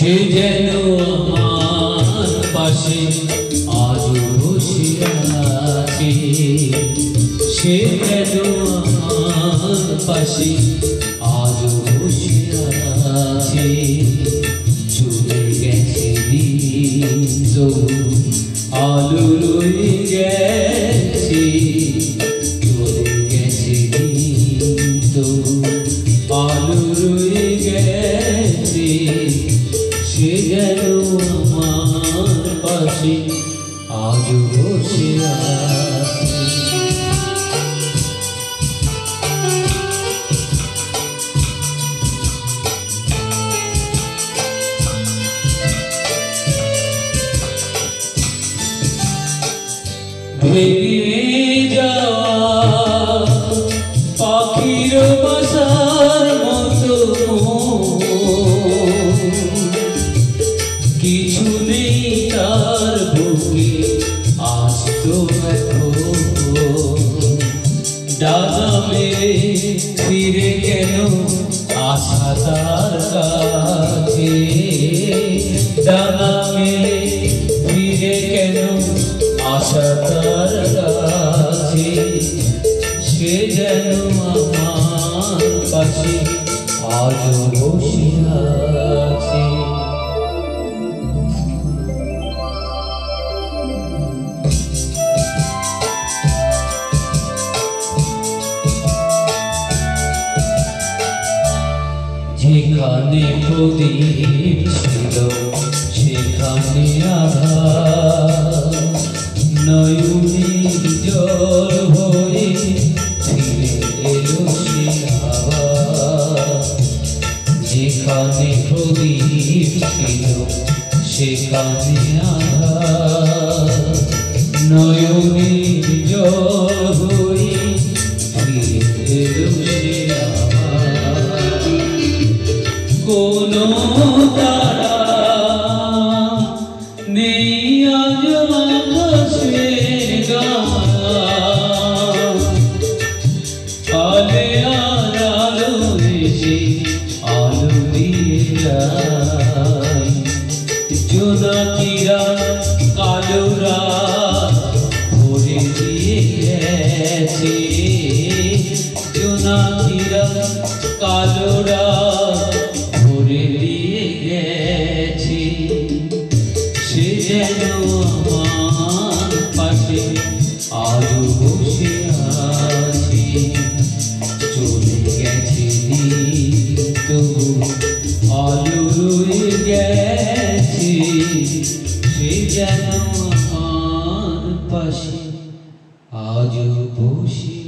সে যেন আমার পাশে আজ বসে আছে, সে যেন আমার পাশে আজ বসে আছে। চলে গেছে দিন তবু আলো রয়ে গেছে, চলে গেছে দিন তবু আলো রয়ে গেছে। সে যেন আমার পাশে আজ বসে আছে। ভেঙে যাওয়া পাখির বাসার মতো কিছু নেই তার বুকে আজ তো এখন ডানা মেলে ফিরে কেন আশা তার কাছে, ডানা মেলে ফিরে কেন আশা তার কাছে। সে যেন আমার পাশে আজ বসে আছে। যেখানে প্রদীপ ছিল সেখানে আধার, নয়নে জল হয়ে ফিরে এলো সে আবার। যেখানে প্রদীপ ছিল সেখানে আধার, নয়নে জল হয়ে ফিরে এলো সে আবার। কোনো তারা নেই আজ আকাশের গান, আলে আলো এসে আলো দিয়ে যায়। জোনাকিরা কালো রাত ভরে দিয়ে গেছে, জোনাকিরা কালো রাত ভরে দিয়ে গেছে। সে যেন আমার পাশে আজ বসে আছে, চলে গেছে দিন তবু আলো রয়ে গেছে। সে যেন আমার পাশে আজ বসে